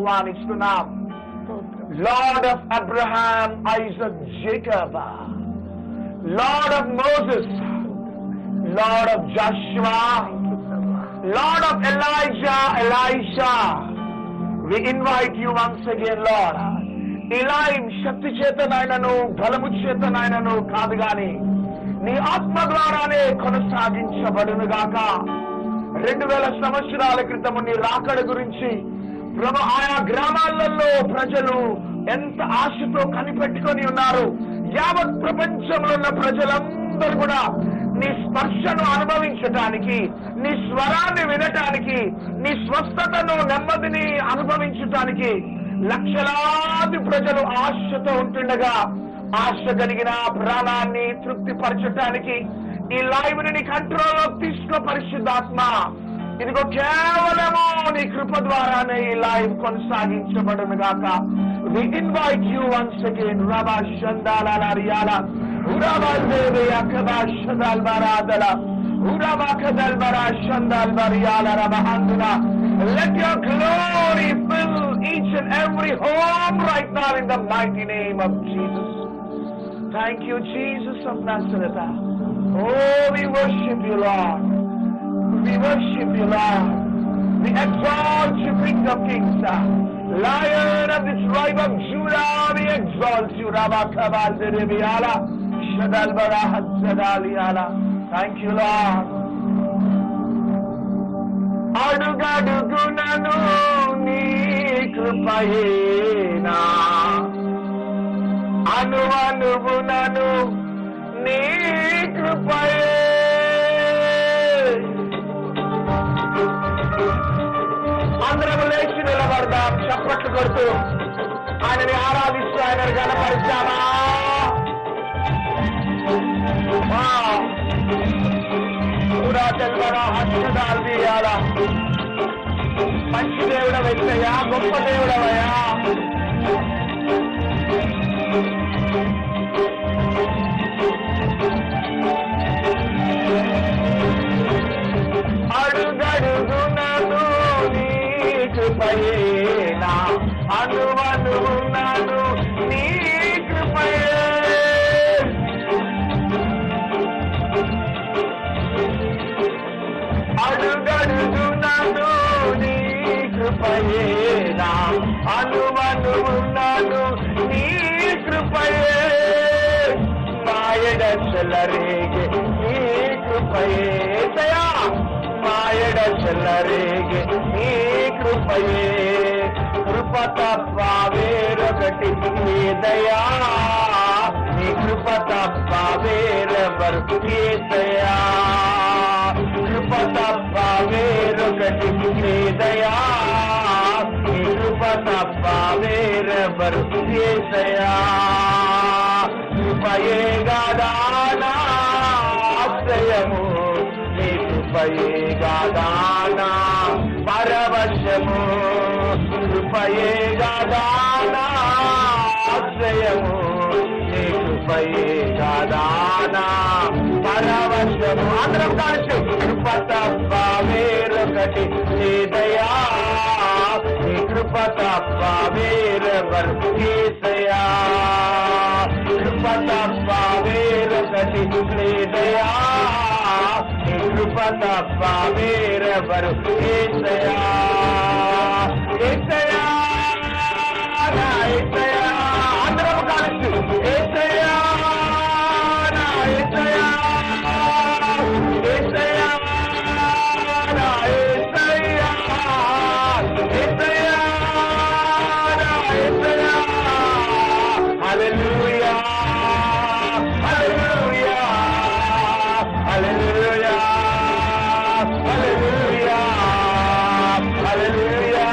ఆహ్వానిస్తున్నాం. Lord of Abraham, Isaac, Jacob, Lord of Moses, Lord of Joshua, Lord of Elijah, Elisha, we invite you once again, Lord. ఇలాయిం శక్తి చేతనైనను బలము చేతనైనను కాదు గాని నీ ఆత్మ ద్వారానే కొనసాగించబడును గాక. 2000 సంవత్సరాల క్రితము నీ రాకడ గురించి ప్రభు ఆయా గ్రామాలలో ప్రజలు ఎంత ఆశతో కనిపెట్టుకొని ఉన్నారు. యావత్ ప్రపంచంలో ఉన్న ప్రజలందరూ కూడా నీ స్పర్శను అనుభవించటానికి, నీ స్వరాన్ని వినటానికి, నీ స్వస్థతను నెమ్మదిని అనుభవించటానికి లక్షలాది ప్రజలు ఆశతో ఉంటుండగా, ఆశ కలిగిన ప్రాణాన్ని తృప్తిపరచటానికి ఈ లైవ్ ని కంట్రోల్లో తీసుకో పరిశుద్ధాత్మ. ఇదిగో కేవలము నీ కృప ద్వారానే ఈ లైవ్ కొనసాగించబడును గాక. We invite you once again. Rabba Shandala Lariala, Uraba Deve Akaba Shandal Baradala, Uraba Kadal Bara Shandal Bariala Rabahanduna. Let your glory fill each and every home right now in the mighty name of Jesus. Thank you, Jesus of Nazareth. Oh, we worship you, Lord. We worship you, Lord. We exalt you, King of Kings, Lion of the tribe of Judah. We exalt you, Rabba Kabal Derebiala, Shadal Barahat Sadaliala. Thank you, Lord. అడుగడుగునను నీ కృపయేనా, అనువనువునను నీ కృపయే. అందరము లేచి నిలబడదాం, చప్పట్లు కొడుతూ ఆయనని ఆరాధిస్తూ ఆయనని గణపరిచామా. మంచి దేవుడవయ్యా, గొప్ప దేవుడవయ్యా. అడుగడుగునను నీ కృపయేనా, అనువనువునను నీ కృపయే. అడుగడుగునను నీ కృపయేనా, అనువనువునను నీ కృపయే. మాయడ చెల్లరేగే నీ కృపయే దయా, మాయడ చెల్లరేగే నీ కృపయే. కృప తప్ప వేరొకటి నీ దయా, నీ కృప తప్ప వేరెవరు దయా. కృప తప్ప వేరొకటి నీ దయా, నీ కృప తప్ప వేరెవరు దయా. కృపయే గాదానా ఆశ్రయము, నీ కృపయే గాదానా పరవశము. కృపయే గాదానా ఆశ్రయము, నీ కృపయే గాదానా పరవశము. అందరం కలిసి కృప తప్ప వేరొకటి నీ దయా, నీ కృప తప్ప వేరెవరు యేసయ్యా. కృప తప్ప వేరొకటి నీ దయా, నీ కృప తప్ప వేరెవరు యేసయ్యా. యేసయ్యా నా యేసయ్యా, అందరం కలిసి యేసయ్యా నా యేసయ్యా, యేసయ్యా నా యేసయ్యా, యేసయ్యా నా యేసయ్యా. హల్లెలూయా హల్లెలూయా హల్లెలూయా హల్లెలూయా హల్లెలూయా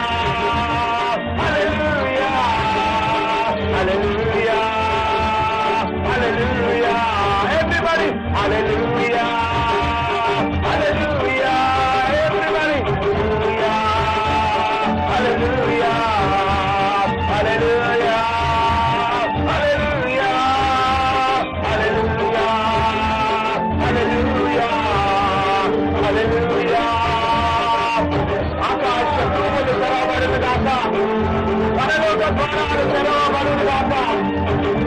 ద్వారాలు తెరవబడును గాక.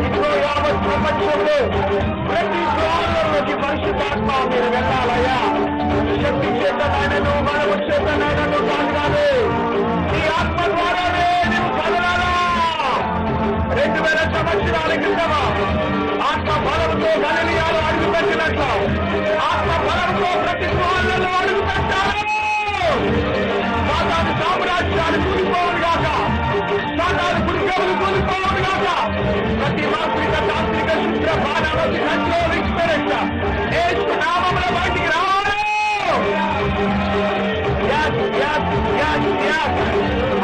ఇదిగో యావత్ ప్రపంచంలో ప్రతి గృహాలలోకి పరిశుద్ధాత్మ మీరు వెళ్ళాలయ్యా. శక్తి చేతనైనను బలము చేతనైనను కాదు, ఈ ఆత్మ ద్వారానే నువ్వు కదలాలా. 2000 సంవత్సరాల క్రితమా ఆత్మ బలంతో గలిలియాలు అడుగు పెట్టినట్లు ఆత్మ బలంతో ప్రతి గృహాలలో అడుగు పెట్టాలి. సాతాను సామ్రాజ్యాలు కూలిపోవును గాక, సాతాను గుడికవులు కూలిపోవును గాక. ప్రతి మాంత్రిక తాంత్రిక శుద్ర బాణాలకి కంట్రోల్ ఎక్స్పీరియన్స్ యేసు నామములో బయటికి రావాలి.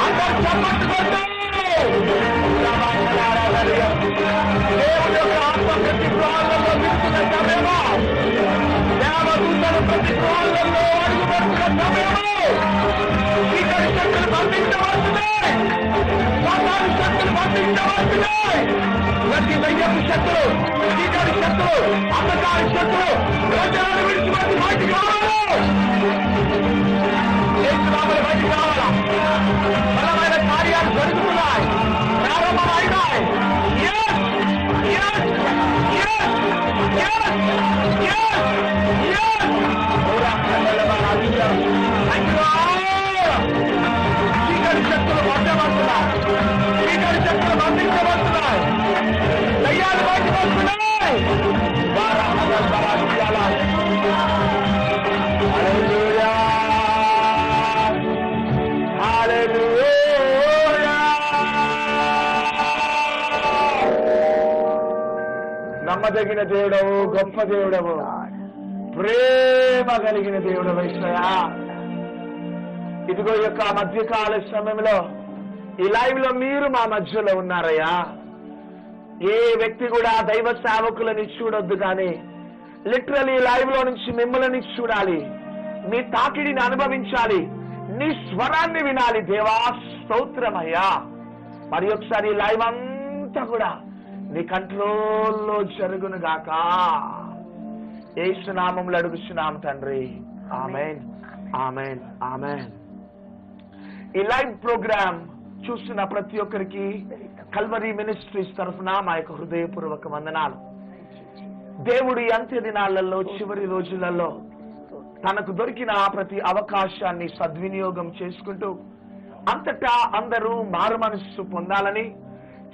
అందరూ చప్పట్లు కొట్టాలి. దేవుడి యొక్క ఆత్మ ప్రతి గృహాలలో విడుతున్న సమయమా, దేవదూతలు ప్రతి గృహాలలో అడుగు పెడుతున్న సమయము. చీకటి శక్తులు బంధించబడుతున్నాయి, సాతాను శక్తులు బంధించబడుతున్నాయి. ప్రతి దయ్యపు శక్తులు, చీకటి శక్తులు, అంధకార శక్తులు ప్రజలను విడిచిపెట్టి బయటికి రావాలి. యేసునామములో బయటికి రావాలా. బలమైన కార్యాలు జరుగుతున్నాయి, ప్రారంభమైనాయి. చీకటి శక్తులు పట్టబడుతున్నాయి, చీకటి శక్తులు బంధించబడుతున్నాయి, దయ్యాలు బయటకు వస్తున్నాయి. నమ్మదగిన దేవుడవు, గొప్ప దేవుడవు, ప్రేమ కలిగిన దేవుడవు యేసయ్యా. ఇదిగో యొక్క మధ్యకాల సమయంలో ఈ లైవ్ లో మీరు మా మధ్యలో ఉన్నారయ్యా. ఏ వ్యక్తి కూడా దైవ సేవకులని చూడొద్దు, కానీ లిటరలీ లైవ్ లో నుంచి మిమ్మల్ని చూడాలి, మీ తాకిడిని అనుభవించాలి, నీ స్వరాన్ని వినాలి. దేవా స్తోత్రమయ్యా. మరి ఒకసారి లైవ్ అంతా కూడా నీ కంట్రోల్లో జరుగును గాక. యేసు నామములో అడుగుచున్నాం తండ్రి. ఆమేన్, ఆమేన్, ఆమేన్. ఈ లైవ్ ప్రోగ్రామ్ చూస్తున్న ప్రతి ఒక్కరికి కల్వరీ మినిస్ట్రీస్ తరఫున మా యొక్క హృదయపూర్వక వందనాలు. దేవుడు ఈ అంత్య దినాలలో, చివరి రోజులలో తనకు దొరికిన ప్రతి అవకాశాన్ని సద్వినియోగం చేసుకుంటూ అంతటా అందరూ మారు మనస్సు పొందాలని,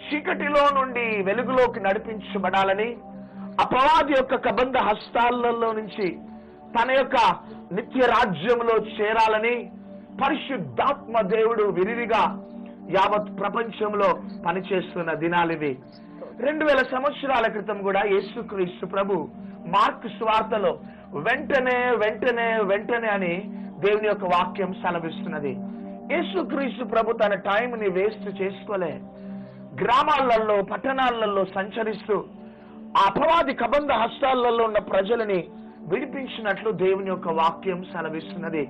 చీకటిలో నుండి వెలుగులోకి నడిపించబడాలని, అపవాది యొక్క కబంధ హస్తాలలో నుంచి తన యొక్క నిత్య రాజ్యంలో చేరాలని పరిశుద్ధాత్మ దేవుడు విరివిగా యావత్ ప్రపంచంలో పనిచేస్తున్న దినాలివి. 2000 సంవత్సరాల క్రితం కూడా యేసుక్రీస్తు ప్రభు మార్కు సువార్తలో వెంటనే వెంటనే వెంటనే అని దేవుని యొక్క వాక్యం సెలవిస్తున్నది. యేసుక్రీస్తు ప్రభు తన టైంని వేస్ట్ చేసుకోలే. గ్రామాలలో, పట్టణాలలో సంచరిస్తూ ఆ అపవాది కబంధ హస్తాలలో ఉన్న ప్రజలని విడిపించినట్లు దేవుని యొక్క వాక్యం సెలవిస్తున్నది.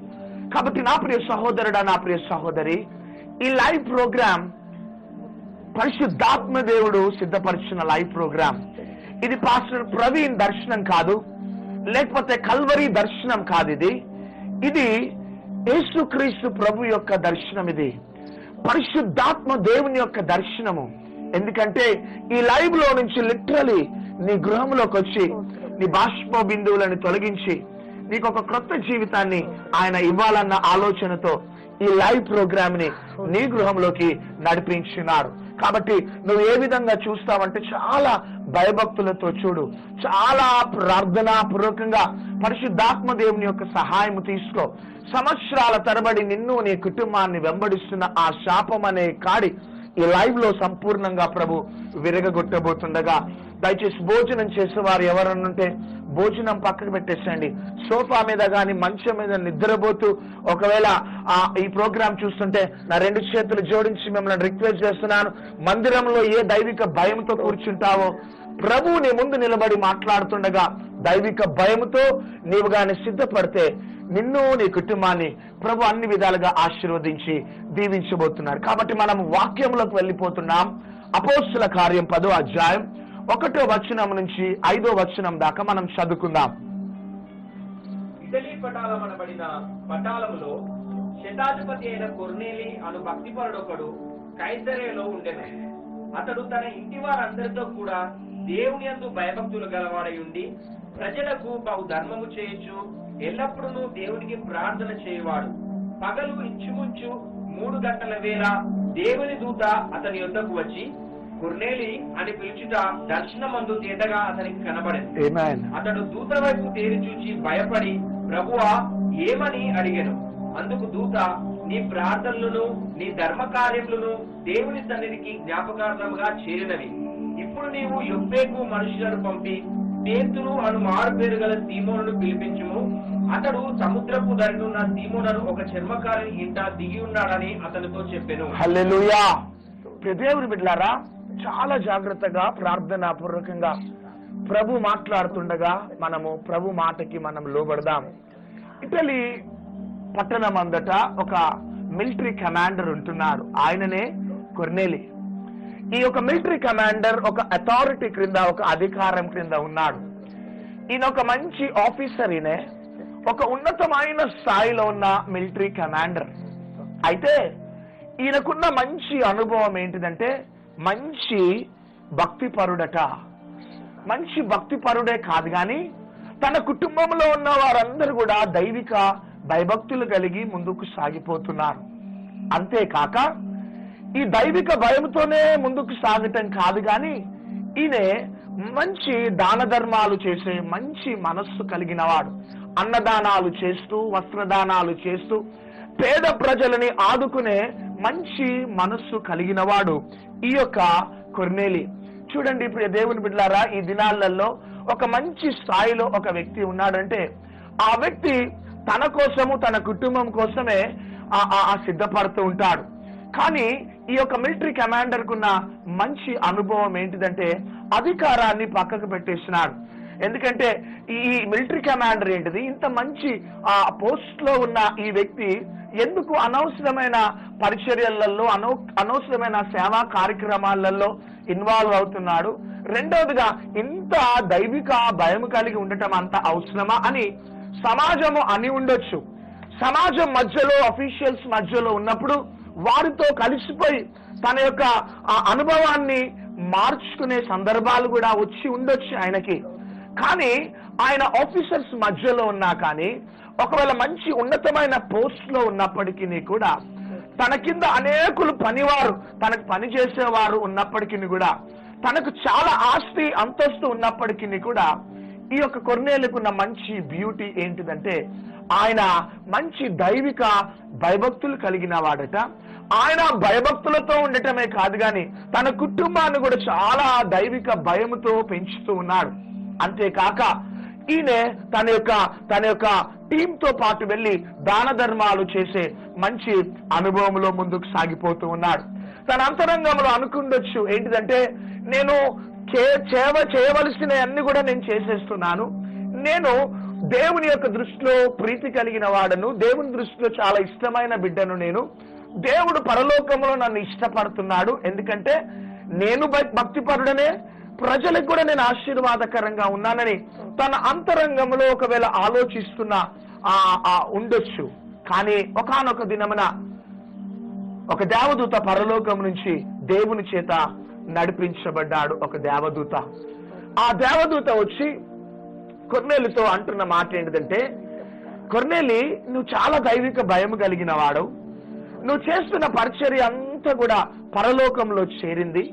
కాబట్టి నా ప్రియ సహోదరుడా, నా ప్రియ సహోదరి, ఈ లైవ్ ప్రోగ్రామ్ పరిశుద్ధాత్మ దేవుడు సిద్ధపరిచిన లైవ్ ప్రోగ్రామ్. ఇది పాస్టర్ ప్రవీణ్ దర్శనం కాదు, లేకపోతే కల్వరీ దర్శనం కాదు. ఇది యేసుక్రీస్తు ప్రభు యొక్క దర్శనం. ఇది పరిశుద్ధాత్మ దేవుని యొక్క దర్శనము. ఎందుకంటే ఈ లైవ్ లో నుంచి లిటరలీ నీ గృహంలోకి వచ్చి నీ బాష్ప బిందువులను తొలగించి నీకు ఒక క్రొత్త జీవితాన్ని ఆయన ఇవ్వాలన్న ఆలోచనతో ఈ లైవ్ ప్రోగ్రామ్ ని నీ గృహంలోకి నడిపించినారు. కాబట్టి నువ్వు ఏ విధంగా చూస్తావంటే చాలా భయభక్తులతో చూడు, చాలా ప్రార్థనా పూర్వకంగా పరిశుద్ధాత్మ దేవుని యొక్క సహాయం తీసుకో. సంవత్సరాల తరబడి నిన్ను, నీ కుటుంబాన్ని వెంబడిస్తున్న ఆ శాపం అనే కాడి ఈ లైవ్ లో సంపూర్ణంగా ప్రభు విరగగొట్టబోతుండగా, దయచేసి భోజనం చేసేవారు ఎవరన్నుంటే భోజనం పక్కకు పెట్టేసండి. సోఫా మీద గాని మంచం మీద నిద్రపోతూ ఒకవేళ ఈ ప్రోగ్రామ్ చూస్తుంటే నా 2 చేతులు జోడించి మిమ్మల్ని రిక్వెస్ట్ చేస్తున్నాను, మందిరంలో ఏ దైవిక భయంతో కూర్చుంటావో ప్రభు నీ ముందు నిలబడి మాట్లాడుతుండగా దైవిక భయంతో నీవు గాని సిద్ధపడితే నిన్ను, నీ కుటుంబాన్ని ప్రభు అన్ని విధాలుగా ఆశీర్వదించి దీవించబోతున్నారు. కాబట్టి మనం వాక్యంలోకి వెళ్ళిపోతున్నాం. అపోస్తుల కార్యం 10వ అధ్యాయం 1వ వచనం నుంచి 5వ వచనం దాకా మనం చదువుకుందాం. ఇటలీ పటాలమనబడిన పటాలములో శతాధిపతి అయిన కొర్నేలి అను భక్తిపరుడొకడు కైసరేలో ఉండెను. అతడు తన ఇంటి వారందరితో కూడా దేవుని యందు భయభక్తులు గలవాడై ఉండి ప్రజలకు బహు ధర్మము చేయొచ్చు ఎల్లప్పుడూ దేవునికి ప్రార్థన చేయవాడు. పగలు ఇంచుమించు 3 గంటల వేళ దేవుని దూత అతని యొద్దకు వచ్చి కొర్నేలి అని పిలుచుట దర్శనమందు తేటగా అతనికి కనబడింది. అతడు దూత వైపు తేరి చూచి భయపడి ప్రభువా ఏమని అడిగాను. అందుకు దూత నీ ప్రార్థనలను నీ ధర్మ కార్యములను దేవుని సన్నిధికి జ్ఞాపకార్థముగా చేరినవి. ఇప్పుడు నీవు యొప్పేకు మనుషులను పంపి పేతురు అను మారు పేరు గల సీమోనును పిలిపించుము. అతడు సముద్రపు దరినున్న సీమోనను ఒక చర్మకారుని ఇంట దిగి ఉన్నాడని అతనితో చెప్పెను. హల్లెలూయా. దేవుని బిడ్డలారా, చాలా జాగ్రత్తగా ప్రార్థనా పూర్వకంగా ప్రభు మాట్లాడుతుండగా మనము ప్రభు మాటకి మనం లోబడదాం. ఇటలీ పట్టణం అంతట ఒక మిలిటరీ కమాండర్ ఉంటున్నారు. ఆయననే కొర్నేలి. ఈ ఒక మిలిటరీ కమాండర్ ఒక అథారిటీ క్రింద, ఒక అధికారం క్రింద ఉన్నాడు. ఈయన ఒక మంచి ఆఫీసర్, ఈయనే ఒక ఉన్నతమైన స్థాయిలో ఉన్న మిలిటరీ కమాండర్. అయితే ఈయనకున్న మంచి అనుభవం ఏంటిదంటే మంచి భక్తిపరుడట. మంచి భక్తిపరుడే కాదు కానీ తన కుటుంబంలో ఉన్న వారందరూ కూడా దైవిక భయభక్తులు కలిగి ముందుకు సాగిపోతున్నారు. అంతేకాక ఈ దైవిక భయంతోనే ముందుకు సాగటం కాదు కానీ ఈయన మంచి దాన ధర్మాలు చేసే మంచి మనస్సు కలిగిన వాడు. అన్నదానాలు చేస్తూ, వస్త్రదానాలు చేస్తూ పేద ప్రజలని ఆదుకునే మంచి మనస్సు కలిగిన వాడు ఈ యొక్క కొర్నేలి. చూడండి, ఇప్పుడు దేవుని బిడ్డలారా, ఈ దినాలలో ఒక మంచి స్థాయిలో ఒక వ్యక్తి ఉన్నాడంటే ఆ వ్యక్తి తన కోసము, తన కుటుంబం కోసమే సిద్ధపడుతూ ఉంటాడు. కానీ ఈ యొక్క మిలిటరీ కమాండర్ కున్న మంచి అనుభవం ఏంటిదంటే అధికారాన్ని పక్కకు పెట్టేసినాడు. ఎందుకంటే ఈ మిలిటరీ కమాండర్ ఏంటిది, ఇంత మంచి పోస్ట్ లో ఉన్న ఈ వ్యక్తి ఎందుకు అనవసరమైన పరిచర్యలలో, అనవసరమైన సేవా కార్యక్రమాలలో ఇన్వాల్వ్ అవుతున్నాడు? రెండవదిగా ఇంత దైవిక భయం కలిగి ఉండటం అంత అవసరమా అని సమాజము అని ఉండొచ్చు. సమాజం మధ్యలో, అఫీషియల్స్ మధ్యలో ఉన్నప్పుడు వారితో కలిసిపోయి తన యొక్క అనుభవాన్ని మార్చుకునే సందర్భాలు కూడా వచ్చి ఉండొచ్చు ఆయనకి. కానీ ఆయన ఆఫీసర్స్ మధ్యలో ఉన్నా కానీ, ఒకవేళ మంచి ఉన్నతమైన పోస్ట్ లో ఉన్నప్పటికీ కూడా, తన కింద అనేకులు పనివారు, తనకు పని చేసేవారు ఉన్నప్పటికీ కూడా, తనకు చాలా ఆస్తి అంతస్తు ఉన్నప్పటికీ కూడా, ఈ యొక్క కొర్నేలికున్న మంచి బ్యూటీ ఏంటిదంటే ఆయన మంచి దైవిక భయభక్తులు కలిగిన వాడట. ఆయన భయభక్తులతో ఉండటమే కాదు గాని తన కుటుంబాన్ని కూడా చాలా దైవిక భయముతో పెంచుతూ ఉన్నాడు. అంతేకాక ఈయన తన యొక్క టీంతో పాటు వెళ్లి దాన ధర్మాలు చేసే మంచి అనుభవంలో ముందుకు సాగిపోతూ ఉన్నాడు. తన అంతరంగంలో అనుకుండొచ్చు ఏంటిదంటే, నేను చేయవలసిన అన్ని కూడా నేను చేసేస్తున్నాను, నేను దేవుని యొక్క దృష్టిలో ప్రీతి కలిగిన వాడను, దేవుని దృష్టిలో చాలా ఇష్టమైన బిడ్డను, నేను దేవుడు పరలోకంలో నన్ను ఇష్టపడుతున్నాడు, ఎందుకంటే నేను భక్తిపరుడనే, ప్రజలకు కూడా నేను ఆశీర్వాదకరంగా ఉన్నానని తన అంతరంగంలో ఒకవేళ ఆలోచిస్తున్న ఉండొచ్చు. కానీ ఒకానొక దినమున ఒక దేవదూత పరలోకం నుంచి దేవుని చేత నడిపించబడ్డాడు. ఒక దేవదూత, ఆ దేవదూత వచ్చి కొర్నేలితో అంటున్న మాట ఏంటిదంటే, కొర్నేలి, నువ్వు చాలా దైవిక భయం కలిగిన వాడు, నువ్వు చేస్తున్న పరిచర్య అంతా కూడా పరలోకంలో చేరింది,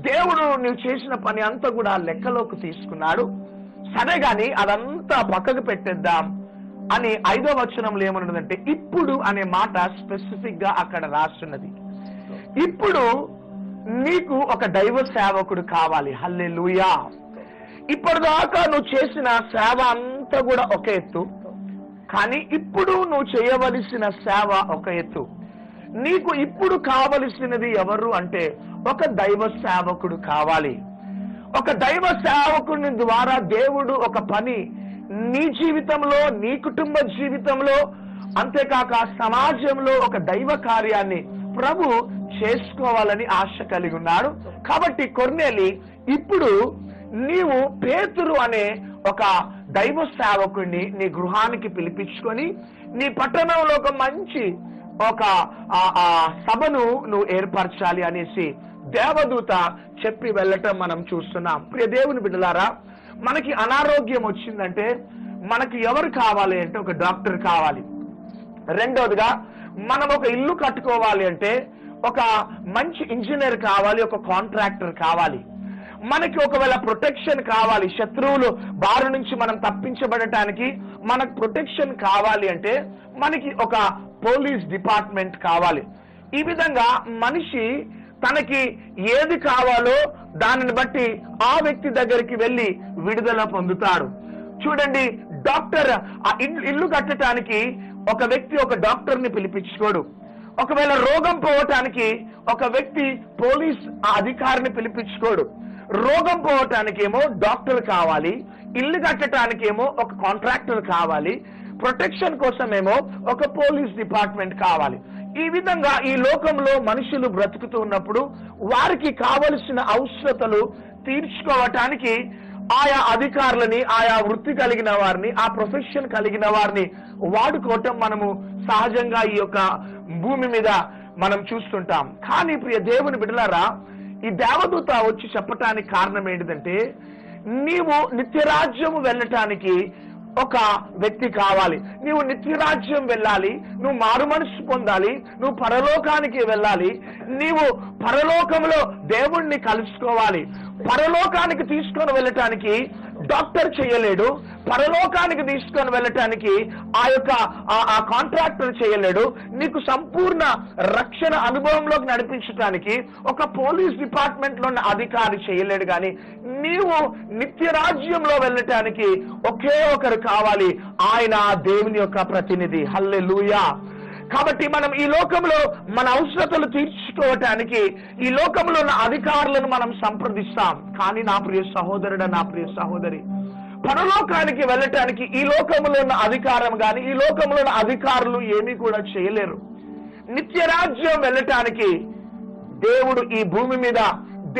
దేవుడు నువ్వు చేసిన పని అంతా కూడా లెక్కలోకి తీసుకున్నాడు, సరే గాని అదంతా పక్కకు పెట్టేద్దాం అని 5వ వచనంలో ఏమన్నదంటే ఇప్పుడు అనే మాట స్పెసిఫిక్ గా అక్కడ రాస్తున్నది. ఇప్పుడు నీకు ఒక దైవ సేవకుడు కావాలి. హల్లెలూయా. ఇప్పటిదాకా నువ్వు చేసిన సేవ అంతా కూడా ఒక ఎత్తు, కానీ ఇప్పుడు నువ్వు చేయవలసిన సేవ ఒక ఎత్తు. నీకు ఇప్పుడు కావలసినది ఎవరు అంటే ఒక దైవ సేవకుడు కావాలి. ఒక దైవ సేవకుని ద్వారా దేవుడు ఒక పని నీ జీవితంలో, నీ కుటుంబ జీవితంలో, అంతేకాక సమాజంలో ఒక దైవ కార్యాన్ని ప్రభు చేసుకోవాలని ఆశ కలిగి ఉన్నాడు. కాబట్టి కొర్నేలి, ఇప్పుడు నీవు పేతురు అనే ఒక దైవ సేవకుడిని నీ గృహానికి పిలిపించుకొని నీ పట్టణంలో ఒక మంచి ఒక సభను నువ్వు ఏర్పరచాలి అనేసి దేవదూత చెప్పి వెళ్ళటం మనం చూస్తున్నాం. ప్రియ దేవుని బిడ్డలారా, మనకి అనారోగ్యం వచ్చిందంటే మనకి ఎవరు కావాలి అంటే ఒక డాక్టర్ కావాలి. రెండోదిగా మనం ఒక ఇల్లు కట్టుకోవాలి అంటే ఒక మంచి ఇంజనీర్ కావాలి, ఒక కాంట్రాక్టర్ కావాలి. మనకి ఒకవేళ ప్రొటెక్షన్ కావాలి, శత్రువులు బారి నుంచి మనం తప్పించబడటానికి మనకు ప్రొటెక్షన్ కావాలి అంటే మనకి ఒక పోలీస్ డిపార్ట్మెంట్ కావాలి. ఈ విధంగా మనిషి తనకి ఏది కావాలో దానిని బట్టి ఆ వ్యక్తి దగ్గరికి వెళ్ళి విడుదల పొందుతాడు. చూడండి, డాక్టర్ ఆ ఇల్లు కట్టడానికి ఒక వ్యక్తి ఒక డాక్టర్ని పిలిపించుకోడు. ఒకవేళ రోగం పోవటానికి ఒక వ్యక్తి పోలీస్ అధికారిని పిలిపించుకోడు. రోగం పోవటానికేమో డాక్టర్ కావాలి, ఇల్లు కట్టడానికేమో ఒక కాంట్రాక్టర్ కావాలి, ప్రొటెక్షన్ కోసమేమో ఒక పోలీస్ డిపార్ట్మెంట్ కావాలి. ఈ విధంగా ఈ లోకంలో మనుషులు బ్రతుకుతూ ఉన్నప్పుడు వారికి కావలసిన అవసరతలు తీర్చుకోవటానికి ఆయా అధికారులని, ఆయా వృత్తి కలిగిన వారిని, ఆ ప్రొఫెషన్ కలిగిన వారిని వాడుకోవటం మనము సహజంగా ఈ యొక్క భూమి మీద మనం చూస్తుంటాం. కానీ ప్రియ దేవుని బిడ్డలారా, ఈ దేవదూత వచ్చి చెప్పటానికి కారణం ఏంటిదంటే నీవు నిత్యరాజ్యము వెళ్ళటానికి ఒక వ్యక్తి కావాలి. నీవు నిత్యరాజ్యం వెళ్ళాలి, నువ్వు మారు మనసు పొందాలి, నువ్వు పరలోకానికి వెళ్ళాలి, నీవు పరలోకంలో దేవుణ్ణి కలుసుకోవాలి. పరలోకానికి తీసుకొని వెళ్ళటానికి డాక్టర్ చేయలేడు, పరలోకానికి తీసుకొని వెళ్ళటానికి ఆ కాంట్రాక్టర్ చేయలేడు. నీకు సంపూర్ణ రక్షణ అనుభవంలోకి నడిపించడానికి ఒక పోలీస్ డిపార్ట్మెంట్ లో అధికారి చేయలేడు. కానీ నీవు నిత్యరాజ్యంలో వెళ్ళటానికి ఒకే ఒకరు కావాలి, ఆయన దేవుని యొక్క ప్రతినిధి. హల్లెలూయా. కాబట్టి మనం ఈ లోకంలో మన అవసరతలు తీర్చుకోవటానికి ఈ లోకంలో ఉన్న అధికారులను మనం సంప్రదిస్తాం. కానీ నా ప్రియ సహోదరుడు, నా ప్రియ సహోదరి, పరలోకానికి వెళ్ళటానికి ఈ లోకంలో ఉన్న అధికారం కానీ ఈ లోకంలో ఉన్న అధికారులు ఏమీ కూడా చేయలేరు. నిత్యరాజ్యం వెళ్ళటానికి దేవుడు ఈ భూమి మీద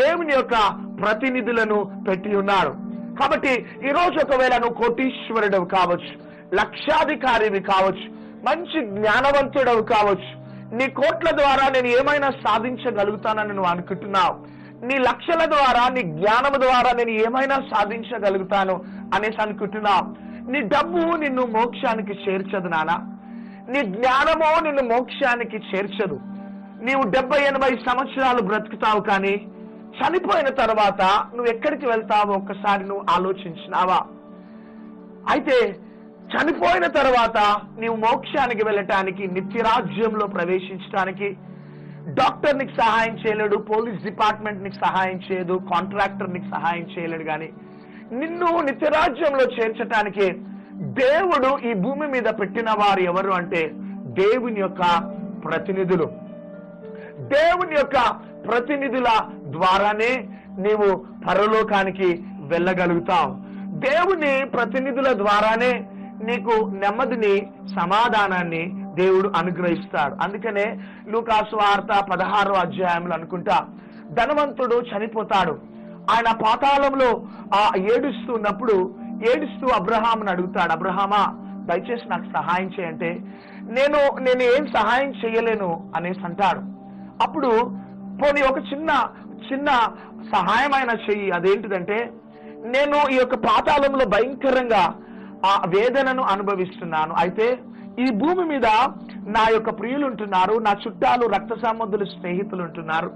దేవుని యొక్క ప్రతినిధులను పెట్టి ఉన్నాడు. కాబట్టి ఈ రోజు ఒకవేళ నువ్వు కోటీశ్వరుడు కావచ్చు, లక్షాధికారివి కావచ్చు, మంచి జ్ఞానవంతుడవు కావచ్చు, నీ కోట్ల ద్వారా నేను ఏమైనా సాధించగలుగుతానని నువ్వు అనుకుంటున్నావు, నీ లక్షల ద్వారా, నీ జ్ఞానం ద్వారా నేను ఏమైనా సాధించగలుగుతాను అనేసి అనుకుంటున్నావు. నీ డబ్బు నిన్ను మోక్షానికి చేర్చదు నానా, నీ జ్ఞానమో నిన్ను మోక్షానికి చేర్చదు. నీవు 70-80 సంవత్సరాలు బ్రతుకుతావు, కానీ చనిపోయిన తర్వాత నువ్వు ఎక్కడికి వెళ్తావో ఒక్కసారి నువ్వు ఆలోచించినావా? అయితే చనిపోయిన తర్వాత నీవు మోక్షానికి వెళ్ళటానికి, నిత్యరాజ్యంలో ప్రవేశించడానికి డాక్టర్ నీకు సహాయం చేయలేడు, పోలీస్ డిపార్ట్మెంట్ నీకు సహాయం చేయదు, కాంట్రాక్టర్ నీకు సహాయం చేయలేడు. కానీ నిన్ను నిత్యరాజ్యంలో చేర్చటానికి దేవుడు ఈ భూమి మీద పెట్టిన వారు ఎవరు అంటే దేవుని యొక్క ప్రతినిధులు. దేవుని యొక్క ప్రతినిధుల ద్వారానే నీవు పరలోకానికి వెళ్ళగలుగుతావు. దేవుని ప్రతినిధుల ద్వారానే నీకు నెమ్మదిని, సమాధానాన్ని దేవుడు అనుగ్రహిస్తాడు. అందుకనే లూకాసు వార్త 16వ అధ్యాయంలో అనుకుంటా ధనవంతుడు చనిపోతాడు. ఆయన పాతాళంలో ఏడుస్తూ అబ్రహామును అడుగుతాడు, అబ్రహామా దయచేసి నాకు సహాయం చేయంటే నేను ఏం సహాయం చేయలేను అనేసి అంటాడు. అప్పుడు పోనీ ఒక చిన్న సహాయమైన చెయ్యి, అదేంటిదంటే నేను ఈ యొక్క పాతాళంలో భయంకరంగా ఆ వేదనను అనుభవిస్తున్నాను. అయితే ఈ భూమి మీద నా యొక్క ప్రియులు ఉంటున్నారు, నా చుట్టాలు, రక్త సంబంధులు, స్నేహితులు ఉంటున్నారు.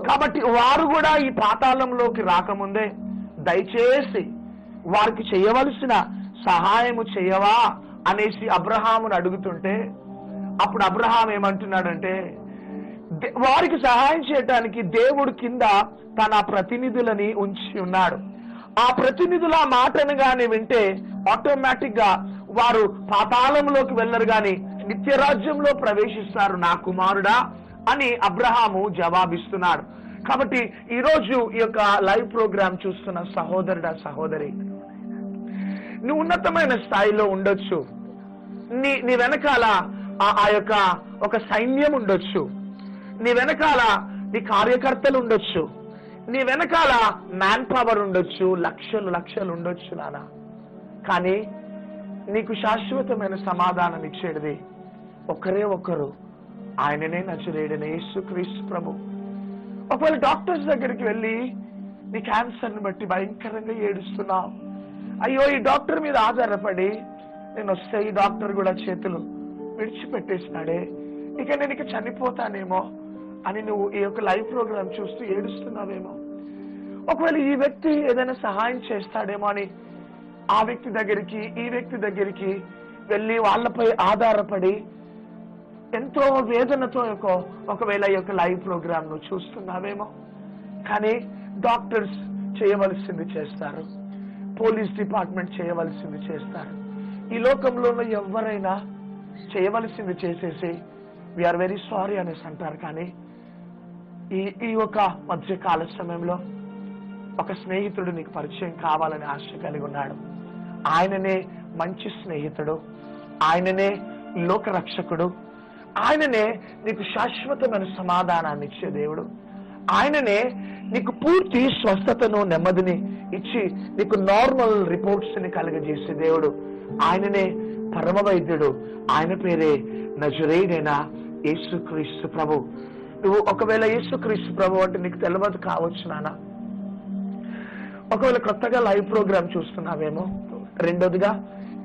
కాబట్టి వారు కూడా ఈ పాతాళంలోకి రాకముందే దయచేసి వారికి చేయవలసిన సహాయము చేయవా అనేసి అబ్రహామును అడుగుతుంటే అప్పుడు అబ్రహాం ఏమంటున్నాడంటే వారికి సహాయం చేయటానికి దేవుడు కింద తన ప్రతినిధులని ఉంచి ఉన్నాడు. ఆ ప్రతినిధుల మాటను గాని వింటే ఆటోమేటిక్ గా వారు పాతాళంలోకి వెళ్ళరు, గాని నిత్యరాజ్యంలో ప్రవేశిస్తారు నా కుమారుడా అని అబ్రహాము జవాబిస్తున్నాడు. కాబట్టి ఈ రోజు ఈ యొక్క లైవ్ ప్రోగ్రామ్ చూస్తున్న సహోదరుడా, సహోదరి, నువ్వు ఉన్నతమైన స్థాయిలో ఉండొచ్చు, నీ వెనకాల ఆ యొక్క ఒక సైన్యం ఉండొచ్చు, నీ వెనకాల నీ కార్యకర్తలు ఉండొచ్చు, నీ వెనకాల మ్యాన్ పవర్ ఉండొచ్చు, లక్షలు ఉండొచ్చు నాన్న. కానీ నీకు శాశ్వతమైన సమాధానం ఇచ్చేది ఒక్కరే ఒక్కరు, ఆయననే నజరేయుడైన యేసుక్రీస్తు ప్రభు. ఒకవేళ డాక్టర్స్ దగ్గరికి వెళ్ళి నీ క్యాన్సర్ని బట్టి భయంకరంగా ఏడుస్తున్నావు, అయ్యో ఈ డాక్టర్ మీద ఆధారపడి నేను వస్తే ఈ డాక్టర్ కూడా చేతులు విడిచిపెట్టేసినాడే, ఇక నేను ఇక చనిపోతానేమో అని నువ్వు ఈ యొక్క లైవ్ ప్రోగ్రామ్ చూస్తూ ఏడుస్తున్నావేమో. ఒకవేళ ఈ వ్యక్తి ఏదైనా సహాయం చేస్తాడేమో అని ఆ వ్యక్తి దగ్గరికి ఈ వ్యక్తి దగ్గరికి వెళ్ళి వాళ్ళపై ఆధారపడి ఎంతో వేదనతో ఒకవేళ ఈ యొక్క లైవ్ ప్రోగ్రామ్ ను చూస్తున్నావేమో. కానీ డాక్టర్స్ చేయవలసింది చేస్తారు, పోలీస్ డిపార్ట్మెంట్ చేయవలసింది చేస్తారు. ఈ లోకంలో ఎవరైనా చేయవలసింది చేసేసి వీఆర్ వెరీ సారీ అనేసి అంటారు. కానీ ఈ ఒక మధ్యకాల సమయంలో ఒక స్నేహితుడు నీకు పరిచయం కావాలని ఆశ కలిగి ఉన్నాడు. ఆయననే మంచి స్నేహితుడు, ఆయననే లోకరక్షకుడు, ఆయననే నీకు శాశ్వతమైన సమాధానాన్ని ఇచ్చే దేవుడు, ఆయననే నీకు పూర్తి స్వస్థతను నెమ్మదిని ఇచ్చి నీకు నార్మల్ రిపోర్ట్స్ ని కలుగజేసే దేవుడు, ఆయననే పరమ వైద్యుడు, ఆయన పేరే నజరేయుడైన యేసుక్రీస్తు ప్రభు. నువ్వు ఒకవేళ యేసుక్రీస్తు ప్రభు అంటే నీకు తెలియదు కావచ్చు నాన్న. ఒకవేళ కొత్తగా లైవ్ ప్రోగ్రామ్ చూస్తున్నావేమో. రెండోదిగా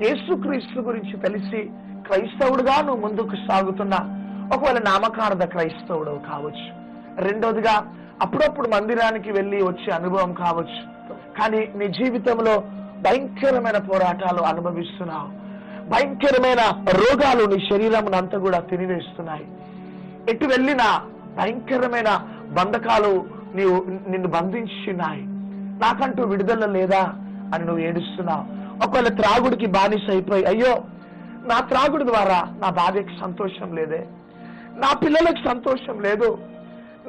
యేసుక్రీస్తు గురించి తెలిసి క్రైస్తవుడుగా నువ్వు ముందుకు సాగుతున్నా, ఒకవేళ నామకార్థ క్రైస్తవుడు కావచ్చు. రెండోదిగా అప్పుడప్పుడు మందిరానికి వెళ్ళి వచ్చే అనుభవం కావచ్చు, కానీ నీ జీవితంలో భయంకరమైన పోరాటాలు అనుభవిస్తున్నావు, భయంకరమైన రోగాలు నీ శరీరం అంతా కూడా తినివేస్తున్నాయి, ఎటు వెళ్ళినా భయంకరమైన బంధకాలు నిన్ను బంధించున్నాయి, నాకంటూ విడుదల లేదా అని నువ్వు ఏడుస్తున్నావు. ఒకవేళ త్రాగుడికి బానిస అయిపోయి, అయ్యో నా త్రాగుడు ద్వారా నా భార్యకి సంతోషం లేదే, నా పిల్లలకు సంతోషం లేదు,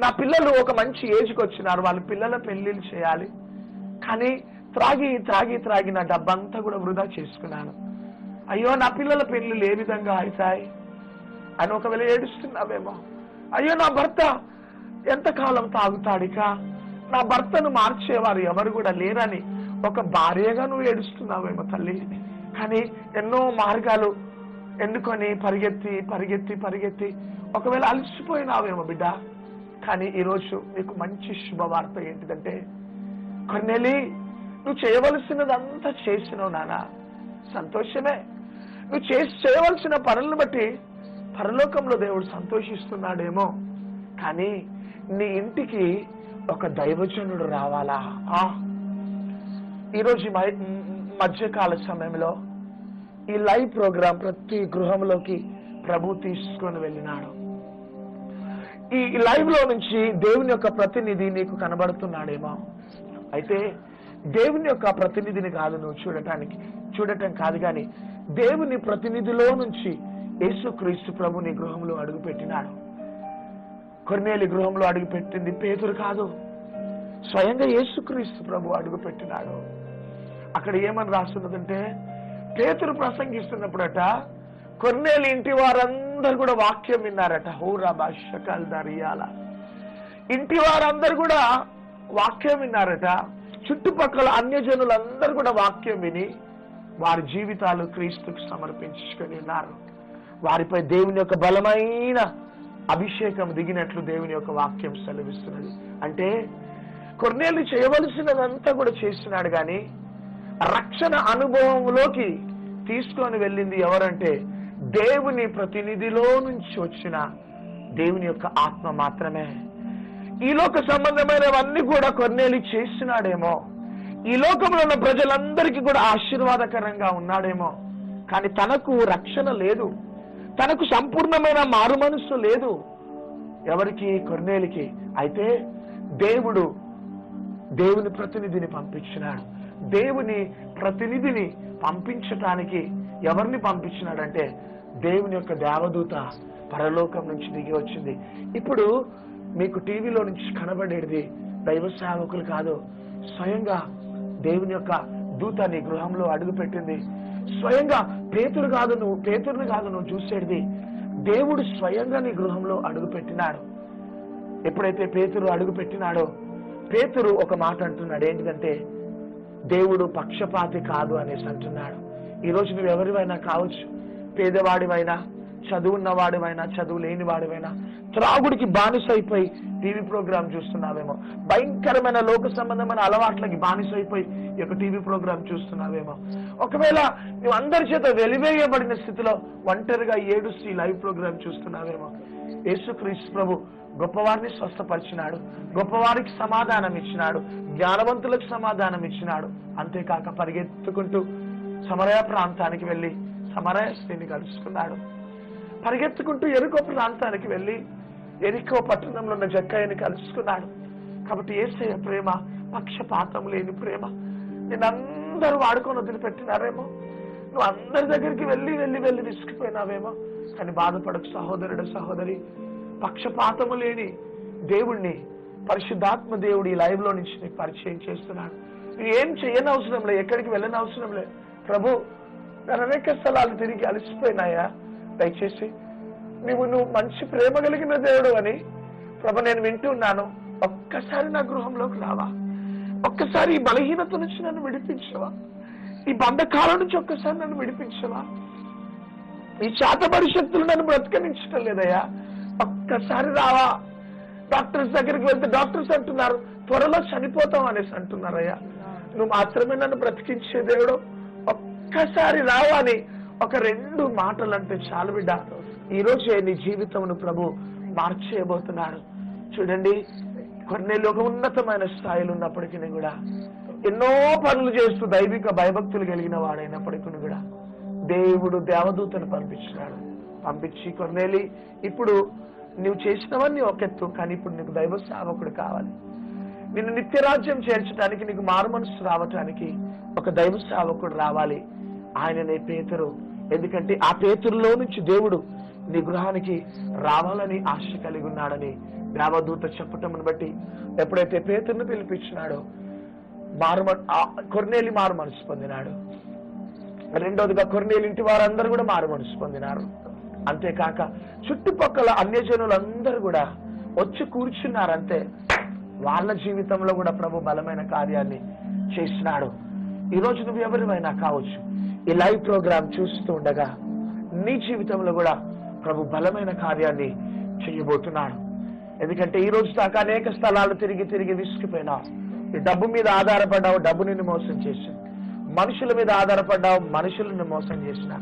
నా పిల్లలు ఒక మంచి ఏజ్కి వచ్చినారు, వాళ్ళ పిల్లల పెళ్లిళ్ళు చేయాలి, కానీ త్రాగి త్రాగి త్రాగి నా డబ్బంతా కూడా వృధా చేసుకున్నాను, అయ్యో నా పిల్లల పెళ్లిళ్ళు ఏ విధంగా అవుతాయి అని ఒకవేళ ఏడుస్తున్నావేమో. అయ్యో నా భర్త ఎంతకాలం తాగుతాడిక, నా భర్తను మార్చేవారు ఎవరు కూడా లేరని ఒక భార్యగా నువ్వు ఏడుస్తున్నావేమో తల్లి. కానీ ఎన్నో మార్గాలు ఎన్నుకొని పరిగెత్తి పరిగెత్తి పరిగెత్తి ఒకవేళ అలసిపోయినావేమో బిడ్డ. కానీ ఈరోజు నీకు మంచి శుభవార్త ఏంటిదంటే, కొన్నేలి నువ్వు చేయవలసినదంతా చేసినావు నాన్న, సంతోషమే. నువ్వు చేయవలసిన పనులను బట్టి పరలోకంలో దేవుడు సంతోషిస్తున్నాడేమో, కానీ నీ ఇంటికి ఒక దైవజనుడు రావాలా. ఈరోజు మధ్యకాల సమయంలో ఈ లైవ్ ప్రోగ్రాం ప్రతి గృహంలోకి ప్రభు తీసుకొని వెళ్ళినాడు. ఈ లైవ్ లో నుంచి దేవుని యొక్క ప్రతినిధి నీకు కనబడుతున్నాడేమో. అయితే దేవుని యొక్క ప్రతినిధిని కాదు నువ్వు చూడటం కాదు, కానీ దేవుని ప్రతినిధిలో నుంచి యేసుక్రీస్తు ప్రభు నీ గృహంలో అడుగుపెట్టినాడు. కొర్నేలి గృహంలో అడుగుపెట్టింది పేతురు కాదు, స్వయంగా యేసుక్రీస్తు ప్రభు అడుగుపెట్టినాడు. అక్కడ ఏమని రాస్తున్నదంటే, పేతురు ప్రసంగిస్తున్నప్పుడట కొర్నేలి ఇంటి వారందరూ కూడా వాక్యం విన్నారట. హోరా భాషకాలు దరియాల ఇంటి వారందరూ కూడా వాక్యం విన్నారట. చుట్టుపక్కల అన్యజనులందరూ కూడా వాక్యం విని వారి జీవితాలు క్రీస్తుకు సమర్పించుకొని ఉన్నారు. వారిపై దేవుని యొక్క బలమైన అభిషేకం దిగినట్లు దేవుని యొక్క వాక్యం సెలవిస్తున్నది. అంటే కొర్నేలి చేయవలసినదంతా కూడా చేస్తున్నాడు, కానీ రక్షణ అనుభవంలోకి తీసుకొని వెళ్ళింది ఎవరంటే దేవుని ప్రతినిధిలో నుంచి వచ్చిన దేవుని యొక్క ఆత్మ మాత్రమే. ఈ లోక సంబంధమైనవన్నీ కూడా కొర్నేలి చేస్తున్నాడేమో, ఈ లోకంలో ఉన్న ప్రజలందరికీ కూడా ఆశీర్వాదకరంగా ఉన్నాడేమో, కానీ తనకు రక్షణ లేదు, తనకు సంపూర్ణమైన మారు మనస్సు లేదు. ఎవరికి? కొర్నేలికి. అయితే దేవుని ప్రతినిధిని పంపించినాడు. దేవుని ప్రతినిధిని పంపించటానికి ఎవరిని పంపించినాడంటే దేవుని యొక్క దేవదూత పరలోకం నుంచి దిగి వచ్చింది. ఇప్పుడు మీకు టీవీలో నుంచి కనబడేది దైవ సేవకులు కాదు, స్వయంగా దేవుని యొక్క దూత నీ గృహంలో అడుగుపెట్టింది. స్వయంగా పేతురుని కాదు నువ్వు చూసేది, దేవుడు స్వయంగా నీ గృహంలో అడుగుపెట్టినాడు. ఎప్పుడైతే పేతురు అడుగుపెట్టినాడో పేతురు ఒక మాట అంటున్నాడు, ఏంటిదంటే దేవుడు పక్షపాతి కాదు అనేసి అంటున్నాడు. ఈరోజు నువ్వు ఎవరివైనా కావచ్చు, పేదవాడివైనా చదువున్న వాడివైనా చదువు లేని వాడివైనా త్రాగుడికి బానిస అయిపోయి టీవీ ప్రోగ్రాం చూస్తున్నావేమో, భయంకరమైన లోక సంబంధమైన అలవాట్లకి బానిస అయిపోయి ఈ యొక్క టీవీ ప్రోగ్రాం చూస్తున్నావేమో, ఒకవేళ నువ్వు అందరి చేత వెలివేయబడిన స్థితిలో ఒంటరిగా ఏడుస్తూ ఈ లైవ్ ప్రోగ్రాం చూస్తున్నావేమో, యేసుక్రీస్తు ప్రభు గొప్పవారిని స్వస్థపరిచినాడు, గొప్పవారికి సమాధానం ఇచ్చినాడు, జ్ఞానవంతులకు సమాధానం ఇచ్చినాడు. అంతేకాక పరిగెత్తుకుంటూ సమరయ ప్రాంతానికి వెళ్ళి సమరయ స్త్రీని కలుసుకున్నాడు. పరిగెత్తుకుంటూ ఎరికో ప్రాంతానికి వెళ్ళి ఎరికో పట్టణంలో ఉన్న జక్కయ్యని కలుసుకున్నాడు. కాబట్టి యేసయ్య ప్రేమ పక్షపాతం లేని ప్రేమ. నిన్నందరూ వాడుకొని వదిలిపెట్టినారేమో, నువ్వు అందరి దగ్గరికి వెళ్ళి వెళ్ళి వెళ్ళి విసిగిపోయినావేమో, కానీ బాధపడకు సహోదరుడు సహోదరి. పక్షపాతము లేని దేవుణ్ణి పరిశుద్ధాత్మ దేవుడు ఈ లైవ్ లో నుంచి నీకు పరిచయం చేస్తున్నాడు. నువ్వు ఏం చేయని అవసరం లేదు, ఎక్కడికి వెళ్ళని అవసరం లేదు. ప్రభు నేను అనేక స్థలాలు తిరిగి అలసిపోయినాయా, దయచేసి నువ్వు మంచి ప్రేమ కలిగిన దేవుడు అని ప్రభు నేను వింటున్నాను, ఒక్కసారి నా గృహంలోకి రావా, ఒక్కసారి ఈ బలహీనత నుంచి నన్ను విడిపించవా, ఈ బంధకాలం నుంచి ఒక్కసారి నన్ను విడిపించవా, ఈ చేతబడి శక్తులు నన్ను బ్రతకనించడం లేదయ్యా, ఒక్కసారి రావా. డాక్టర్స్ దగ్గరికి వెళ్తే డాక్టర్స్ అంటున్నారు త్వరలో చనిపోతాం అనేసి అంటున్నారయ్యా, నువ్వు మాత్రమే నన్ను బ్రతికించే దేవుడు, ఒక్కసారి రావా అని ఒక 2 మాటలు అంటే చాలు బిడ్డ, ఈ రోజే నీ జీవితమును ప్రభు మార్చేయబోతున్నాడు. చూడండి, కొన్నేళ్ళు ఒక ఉన్నతమైన స్థాయిలో ఉన్నప్పటికీ కూడా ఎన్నో పనులు చేస్తూ దైవిక భయభక్తులు కలిగిన వాడైనప్పటికీ కూడా దేవుడు దేవదూతను పంపించి కొన్నేళ్ళు ఇప్పుడు నువ్వు చేసినవన్నీ ఒకెత్తు, కానీ ఇప్పుడు నీకు దైవ సేవకుడు కావాలి, నిన్ను నిత్యరాజ్యం చేర్చడానికి, నీకు మారుమనసు రావటానికి ఒక దైవ సేవకుడు రావాలి. ఆయననే పేతురు. ఎందుకంటే ఆ పేతురులో నుంచి దేవుడు నీ గృహానికి రావాలని ఆశ కలిగి ఉన్నాడని దేవదూత చెప్పటమును బట్టి ఎప్పుడైతే పేతురును పిలిపించినాడో కొర్నేలి మారు మనసు పొందినాడు. రెండోదిగా కొర్నేలి ఇంటి వారందరూ కూడా మారు మనసు పొందినారు. అంతేకాక చుట్టుపక్కల అన్యజనులందరూ కూడా వచ్చి కూర్చున్నారంటే వాళ్ళ జీవితంలో కూడా ప్రభు బలమైన కార్యాన్ని చేసినాడు. ఈరోజు నువ్వు ఎవరివైనా కావచ్చు, ఈ లైవ్ ప్రోగ్రాం చూస్తూ ఉండగా నీ జీవితంలో కూడా ప్రభు బలమైన కార్యాన్ని చేయబోతున్నాడు. ఎందుకంటే ఈ రోజు దాకా అనేక స్థలాలు తిరిగి తిరిగి విసిగిపోయినావు. ఈ డబ్బు మీద ఆధారపడ్డావు, డబ్బు నిన్ను మోసం చేసింది. మనుషుల మీద ఆధారపడ్డావు, మనుషులను మోసం చేసిన.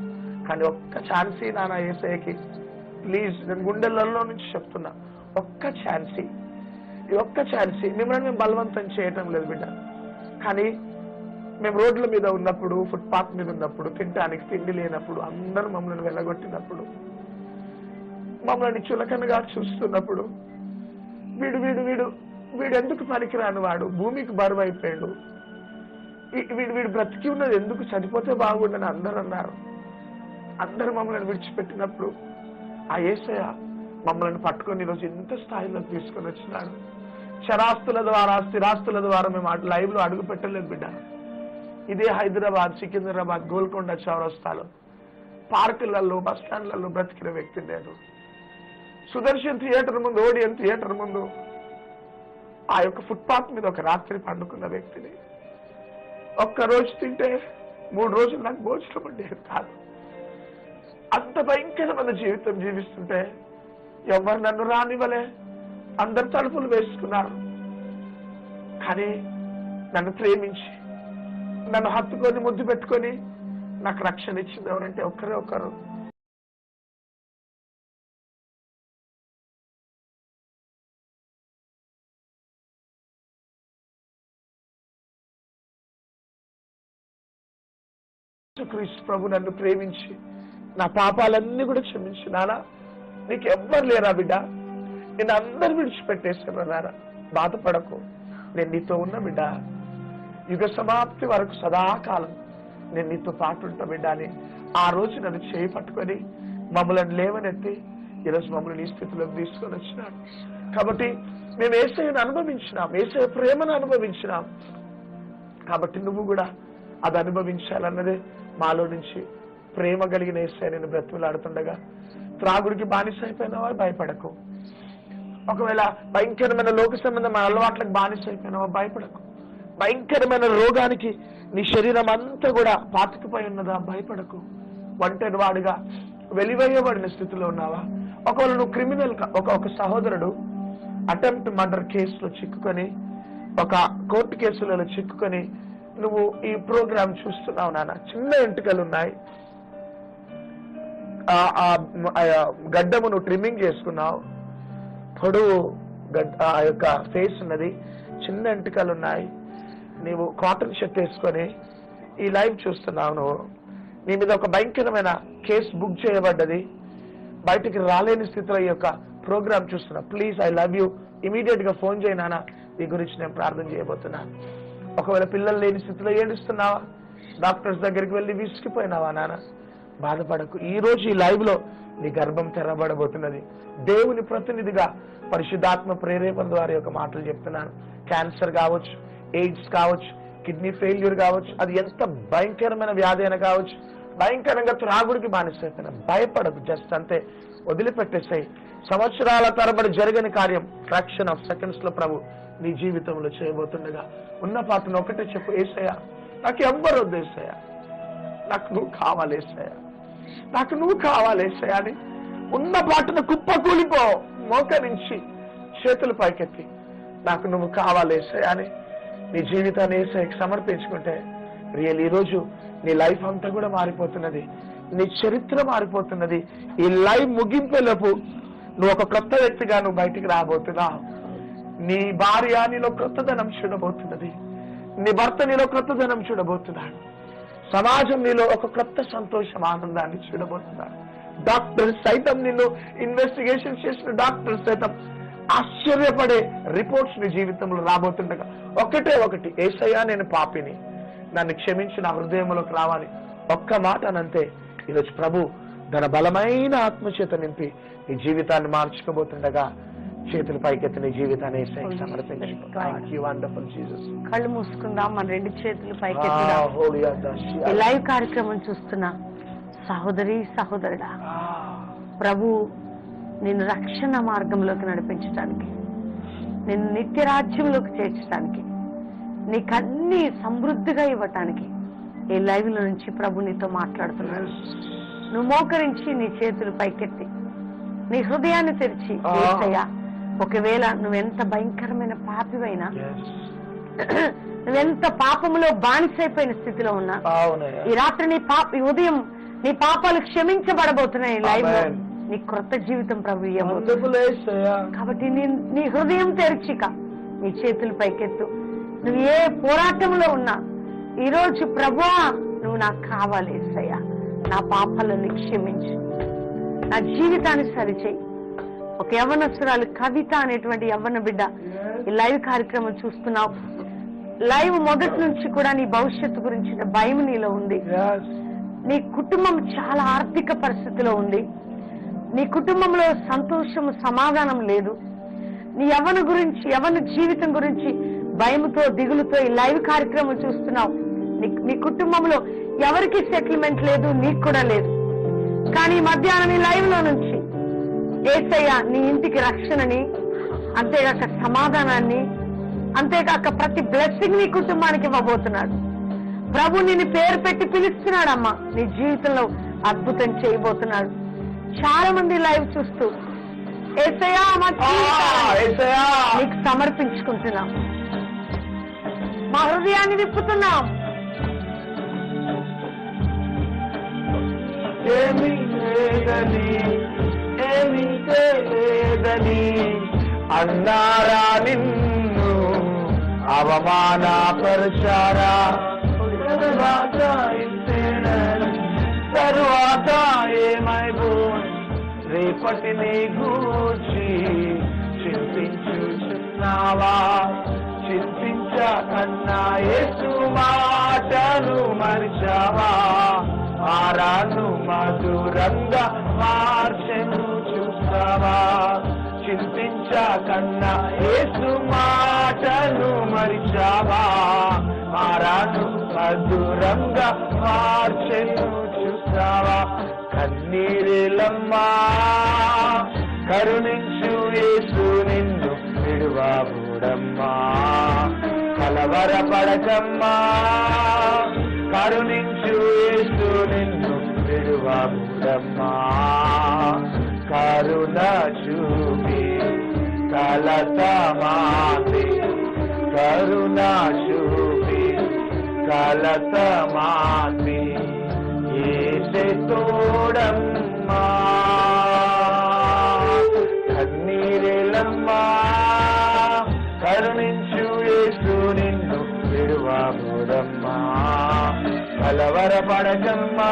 కానీ ఒక్క ఛాన్సీ నాన్న యేసయ్యకి ప్లీజ్, నేను గుండెలలో నుంచి చెప్తున్నా, ఒక్క ఛాన్సీ, ఈ ఒక్క ఛాన్సీ. మిమ్మల్ని మేము బలవంతం చేయటం లేదు బిడ్డ, కానీ మేము రోడ్ల మీద ఉన్నప్పుడు, ఫుట్పాత్ మీద ఉన్నప్పుడు, తినడానికి తిండి లేనప్పుడు, అందరూ మమ్మల్ని వెళ్ళగొట్టినప్పుడు, మమ్మల్ని చులకనగా చూస్తున్నప్పుడు, వీడు వీడు వీడు వీడు ఎందుకు పనికిరాని వాడు, భూమికి బరువు అయిపోయాడు, వీడు బ్రతికి ఉన్నది ఎందుకు, చనిపోతే బాగుండని అందరూ అన్నారు. అందరూ మమ్మల్ని విడిచిపెట్టినప్పుడు ఆ యేసయ్య మమ్మల్ని పట్టుకొని ఈరోజు ఎంత స్థాయిలో తీసుకొని వచ్చినాడు. చరాస్తుల ద్వారా, స్థిరాస్తుల ద్వారా మేము లైవ్ లో అడుగు పెట్టలేదు బిడ్డ. ఇదే హైదరాబాద్, సికింద్రాబాద్, గోల్కొండ చౌరస్తాలో, పార్కులలో, బస్ స్టాండ్లలో బ్రతికిన వ్యక్తి నేను. సుదర్శన్ థియేటర్ ముందు, ఓడియన్ థియేటర్ ముందు ఆ యొక్క ఫుట్పాత్ మీద ఒక రాత్రి పండుకున్న వ్యక్తిని. ఒక్కరోజు తింటే 3 రోజులు నాకు భోజనం ఉండేది కాదు. అంత భయంకరమైన జీవితం జీవిస్తుంటే ఎవరు నన్ను రానివ్వలే, అందరు తలుపులు వేసుకున్నారు. కానీ నన్ను ప్రేమించి, నన్ను హత్తుకొని ముద్దు పెట్టుకొని నాకు రక్షణ ఇచ్చింది ఎవరంటే ఒక్కరే ఒక్కరు. క్రీస్తు ప్రభు నన్ను ప్రేమించి నా పాపాలన్నీ కూడా క్షమించి, నానా నీకు ఎవ్వరు లేరా బిడ్డ, నేను అందరు విడిచిపెట్టేసాను నానా, బాధపడకు, నేను నీతో ఉన్న బిడ్డ, యుగ సమాప్తి వరకు సదాకాలం నేను నీతో పాటు ఉంటా బిడ్డ అని ఆ రోజు నన్ను చేయి పట్టుకొని మమ్మల్ని లేవనెత్తి ఈరోజు మమ్మల్ని ఈ స్థితిలోకి తీసుకొని వచ్చినాడు. కాబట్టి మేము యేసయ్యను అనుభవించినాం, యేసయ్య ప్రేమను అనుభవించినాం. కాబట్టి నువ్వు కూడా అది అనుభవించాలన్నదే మాలో నుంచి ప్రేమ కలిగిన యేసయ్య నేను బ్రతుకులాడుతుండగా. త్రాగుడికి బానిస అయిపోయినావా, భయపడకు. ఒకవేళ భయంకరమైన లోక సంబంధమైన అలవాట్లకు బానిస అయిపోయినావా, భయపడకు. భయంకరమైన రోగానికి నీ శరీరం అంతా కూడా పాతుకుపోయి ఉన్నదా, భయపడకు. ఒంటరి వాడుగా వెలివేయబడిన స్థితిలో ఉన్నావా? ఒకవేళ నువ్వు క్రిమినల్, ఒక సహోదరుడు అటెంప్ట్ మర్డర్ కేసులో చిక్కుకొని, ఒక కోర్టు కేసులలో చిక్కుకొని నువ్వు ఈ ప్రోగ్రాం చూస్తున్నావు నాన్న. చిన్న ఎంటుకలు ఉన్నాయి, గడ్డము నువ్వు ట్రిమ్మింగ్ చేసుకున్నావు, పొడవు ఆ యొక్క ఫేస్ ఉన్నది, చిన్న ఎంటుకలు ఉన్నాయి, నీవు కాటన్ షర్ట్ వేసుకొని ఈ లైవ్ చూస్తున్నావు. నువ్వు నీ మీద ఒక భయంకరమైన కేసు బుక్ చేయబడ్డది, బయటికి రాలేని స్థితిలో ఈ యొక్క ప్రోగ్రామ్ చూస్తున్నా. Please, I love you, immediate గా ఫోన్ చేయి నాన్న, నీ గురించి నేను ప్రార్థన చేయబోతున్నా. ఒకవేళ పిల్లలు లేని స్థితిలో ఏడుస్తున్నావా? డాక్టర్స్ దగ్గరికి వెళ్ళి విసిగిపోయినావా నాన్న? బాధపడకు. ఈ రోజు ఈ లైవ్ లో నీ గర్భం తెరబడబోతున్నది. దేవుని ప్రతినిధిగా పరిశుద్ధాత్మ ప్రేరేపణ ద్వారా యొక్క మాటలు చెప్తున్నాను. క్యాన్సర్ కావచ్చు, ఎయిడ్స్ కావచ్చు, కిడ్నీ ఫెయిల్యూర్ కావచ్చు, అది ఎంత భయంకరమైన వ్యాధి అయినా కావచ్చు, భయంకరంగా త్రాగుడికి బానిసైపోయినా భయపడకు. జస్ట్ అంతే వదిలిపెట్టేసాయి. సంవత్సరాల తరబడి జరగని కార్యం ఫ్రాక్షన్ ఆఫ్ సెకండ్స్ లో ప్రభు నీ జీవితంలో చేయబోతుండగా ఉన్న పాటను ఒకటే చెప్పు, ఏసయ్యా నాకు ఎవ్వరు వద్దు ఏసయ్యా, నాకు నువ్వు కావాలి ఏసయ్యా, నాకు నువ్వు కావాలి ఏసయ్యా అని ఉన్న పాటను కుప్పకూలిపో, మోకరించి చేతులు పైకెత్తి నాకు నువ్వు కావాలి ఏసయ్యా అని నీ జీవితాన్ని ఏసయ్యకి సమర్పించుకుంటే రియల్ ఈ రోజు నీ లైఫ్ అంతా కూడా మారిపోతున్నది, నీ చరిత్ర మారిపోతున్నది. ఈ లైవ్ ముగింపేలోపు నువ్వు ఒక కొత్త వ్యక్తిగా నువ్వు బయటికి రాబోతున్నావు. నీ భార్య నీలో క్రొత్తదనం చూడబోతున్నది, నీ భర్త నీలో క్రొత్తదనం చూడబోతున్నాడు, సమాజం నీలో ఒక కొత్త సంతోషం ఆనందాన్ని చూడబోతున్నాడు. డాక్టర్ సైతం నిన్ను ఇన్వెస్టిగేషన్ చేసిన డాక్టర్ సైతం ఆశ్చర్యపడే రిపోర్ట్స్ నీ జీవితంలో రాబోతుండగా ఒకటే ఒకటి, ఏసయ్యా నేను పాపిని, నన్ను క్షమించి నా హృదయంలోకి రావాలి, ఒక్క మాట అనంతే ఈరోజు ప్రభు తన బలమైన ఆత్మచేత నింపి నీ జీవితాన్ని మార్చుకోబోతుండగా చేతుల పైకెత్తి నీ జీవితాన్ని ఏసయ్యకి సమర్పించు. Wonderful Jesus. కళ్ళు మూసుకుందాం, మన రెండు చేతులు పైకెత్తుదాం. లైవ్ కార్యక్రమం చూస్తున్నా సహోదరి సహోదరుడా, ప్రభు నిన్ను రక్షణ మార్గంలోకి నడిపించడానికి, నిన్ను నిత్య రాజ్యంలోకి చేర్చడానికి, నీకన్నీ సమృద్ధిగా ఇవ్వటానికి ఈ లైవ్ లో నుంచి ప్రభు నీతో మాట్లాడుతున్నాడు. నువ్వు మోకరించి నీ చేతులు పైకెత్తి నీ హృదయాన్ని తెరిచి, యేసయ్యా ఒకవేళ నువ్వెంత భయంకరమైన పాపివైనా, నువ్వెంత పాపములో బానిసైపోయిన స్థితిలో ఉన్నా, ఈ రాత్రి ఈ ఉదయం నీ పాపాలు క్షమించబడబోతున్నాయి. లైవ్ లో నీ క్రొత్త జీవితం ప్రభు కాబట్టి నీ హృదయం తెరిచిక నీ చేతులు పైకెత్తు. నువ్వు ఏ పోరాటంలో ఉన్నా ఈరోజు ప్రభువా నువ్వు నాకు కావాలి యేసయ్యా, నా పాపాలను క్షమించు, నా జీవితాన్ని సరిచేయి. ఒక యవ్వనస్తురాలు కవిత అనేటువంటి యవ్వన బిడ్డ ఈ లైవ్ కార్యక్రమం చూస్తున్నావు. లైవ్ మొదటి నుంచి కూడా నీ భవిష్యత్తు గురించిన భయం నీలో ఉంది. నీ కుటుంబం చాలా ఆర్థిక పరిస్థితిలో ఉంది. నీ కుటుంబంలో సంతోషం సమాధానం లేదు. నీ యవ్వన జీవితం గురించి భయంతో దిగులుతో ఈ లైవ్ కార్యక్రమం చూస్తున్నావు. నీ కుటుంబంలో ఎవరికి సెటిల్మెంట్ లేదు, నీకు కూడా లేదు. కానీ మధ్యాహ్నం ఈ లైవ్ లో నుంచి యేసయ్య నీ ఇంటికి రక్షణని, అంతేగాక సమాధానాన్ని, అంతేకాక ప్రతి బ్లెస్సింగ్ నీ కుటుంబానికి ఇవ్వబోతున్నాడు. ప్రభు నిన్ను పేరు పెట్టి పిలుస్తున్నాడమ్మా, నీ జీవితంలో అద్భుతం చేయబోతున్నాడు. చాలా మంది లైవ్ చూస్తూ యేసయ్యా నీకు సమర్పించుకుంటున్నాం, మా హృదయాన్ని విప్పుతున్నాం. ఏమీ లేదని అన్నారా నిన్ను అవమానపరచారా, తరువాత ఏమైపోయి రేపటిని గూర్చి చింతించుచున్నావా? చింతించకన్నా యేసు మాటను మరిచావా? ఆరాను మధురంగా మార్చెను చూస్తావా? చింతించకన్నా యేసు మాటను మరిచావా? ఆరాను మధురంగా మార్చెను చూస్తావా? కన్నీరేలమ్మా కరుణించు యేసు నిన్ను విడువబోడమ్మా, కలవరపడకమ్మా కరుణించు యేసు నిన్ను విడువబోడు. రమ్మా కరుణ చూపి కలత మాపి కరుణ చూపి కలత మాపి ఏసే తోడమ్మా కన్నీరెలమ్మా కరుణించు యేసు నిన్ను విడువబోదమ్మా కలవరపడకమ్మా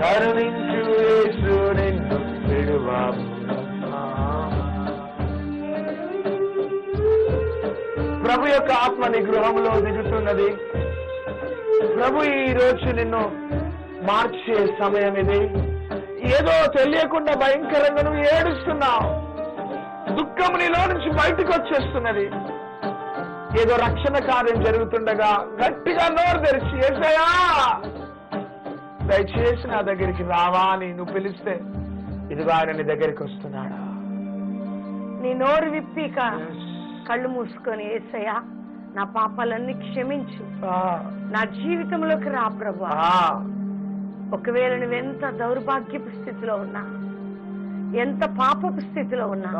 కరుణించు యేసు నిన్ను విడువబోదమ్మా. ప్రభు యొక్క ఆత్మ నీ గృహంలో దిగుతున్నది. ప్రభు ఈ రోజు నిన్ను మార్చే సమయం ఇది. ఏదో తెలియకుండా భయంకరంగా నువ్వు ఏడుస్తున్నావు. దుఃఖం నీలో నుంచి బయటకు వచ్చేస్తున్నది. ఏదో రక్షణ కార్యం జరుగుతుండగా గట్టిగా నోరు తెరిచి యేసయ్యా దయచేసి నా దగ్గరికి రావా అని నువ్వు పిలిస్తే ఇదిగో ఆయన నీ దగ్గరికి వస్తున్నాడా. నీ నోరు విప్పిక కళ్ళు మూసుకొని యేసయ్యా నా పాపాలన్నీ క్షమించు, నా జీవితంలోకి రా ప్రభువా. ఒకవేళ నువ్వెంత దౌర్భాగ్యపు స్థితిలో ఉన్నా, ఎంత పాపపు స్థితిలో ఉన్నా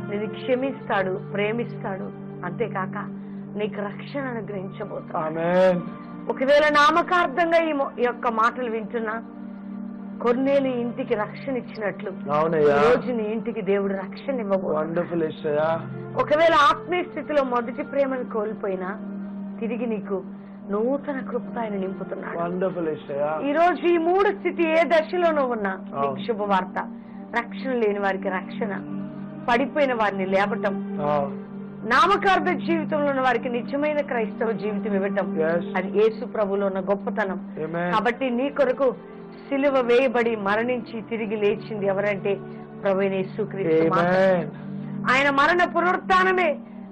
నిన్ను క్షమిస్తాడు, ప్రేమిస్తాడు. అంతేకాక నీకు రక్షణ అనుగ్రహించబోతాడు. ఒకవేళ నామకార్థంగా ఈ యొక్క మాటలు వింటున్నా, కొర్నేలి ఇంటికి రక్షణ ఇచ్చినట్లు ఈ రోజు నీ ఇంటికి దేవుడు రక్షణ ఇవ్వబోతున్నాడు. ఒకవేళ ఆత్మీయ స్థితిలో మొదటి ప్రేమను కోల్పోయినా తిరిగి నీకు నూతన కృపతో ఆయన నింపుతున్నాడు. ఈ రోజు ఈ మూడు స్థితి ఏ దశలోనూ ఉన్నా నీకు శుభవార్త. రక్షణ లేని వారికి రక్షణ, పడిపోయిన వారిని లేపటం, నామకార్థ జీవితంలో ఉన్న వారికి నిజమైన క్రైస్తవ జీవితం ఇవ్వటం, అది యేసు ప్రభులో ఉన్న గొప్పతనం. కాబట్టి నీ కొరకు సిలువ వేయబడి మరణించి తిరిగి లేచింది ఎవరంటే ప్రభువైన యేసుక్రీస్తు. ఆయన మరణ పునరుత్థానమే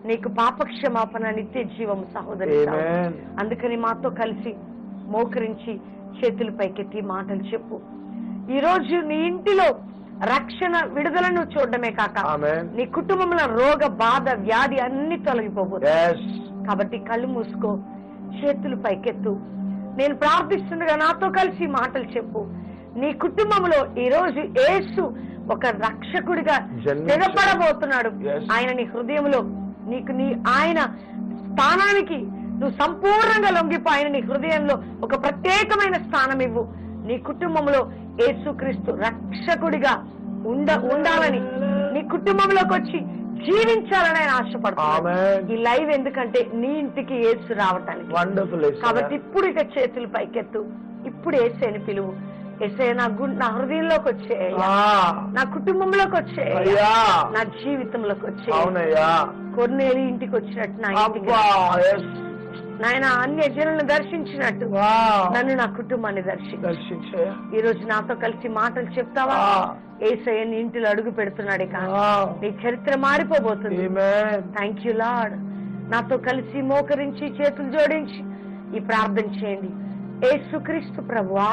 నీకు పాపక్షమాపణ, నిత్య జీవం సహోదరి. అందుకని మాతో కలిసి మోకరించి చేతుల పైకెత్తి మాటలు చెప్పు. ఈ రోజు నీ ఇంటిలో రక్షణ విడుదలను చూడడమే కాక నీ కుటుంబంలో రోగ బాధ వ్యాధి అన్ని తొలగిపోబోతుంది. కాబట్టి కళ్ళు మూసుకో, చేతులు పైకెత్తు. నేను ప్రార్థిస్తుండగా నాతో కలిసి మాటలు చెప్పు. నీ కుటుంబంలో ఈ రోజు యేసు ఒక రక్షకుడిగా స్థిరపడబోతున్నాడు. ఆయన నీ హృదయంలో నీకు ఆయన స్థానానికి నువ్వు సంపూర్ణంగా లొంగిపో. ఆయన నీ హృదయంలో ఒక ప్రత్యేకమైన స్థానం ఇవ్వు. నీ కుటుంబంలో యేసుక్రీస్తు రక్షకుడిగా ఉండాలని, నీ కుటుంబంలోకి వచ్చి జీవించాలని ఆయన ఆశపడతాడు. ఈ లైవ్ ఎందుకంటే నీ ఇంటికి యేసు రావటానికి. కాబట్టి ఇప్పుడు ఇక చేతులు పైకెత్తు. ఇప్పుడు యేసయ్యని పిలువు. యేసయ్య నా హృదయంలోకి వచ్చే, నా కుటుంబంలోకి వచ్చే, నా జీవితంలోకి వచ్చే. కొర్నేలి ఇంటికి వచ్చినట్టు నా ఇంటికి నాయన అన్య జనులను దర్శించినట్టు నన్ను, నా కుటుంబాన్ని దర్శించు. ఈ రోజు నాతో కలిసి మాటలు చెప్తావా? యేసయ్య నీ ఇంటిలో అడుగు పెడుతున్నాడు. నీ చరిత్ర మారిపోబోతుంది. Thank you lord. నాతో కలిసి మోకరించి చేతులు జోడించి ఈ ప్రార్థన చేయండి. యేసుక్రీస్తు ప్రభువా,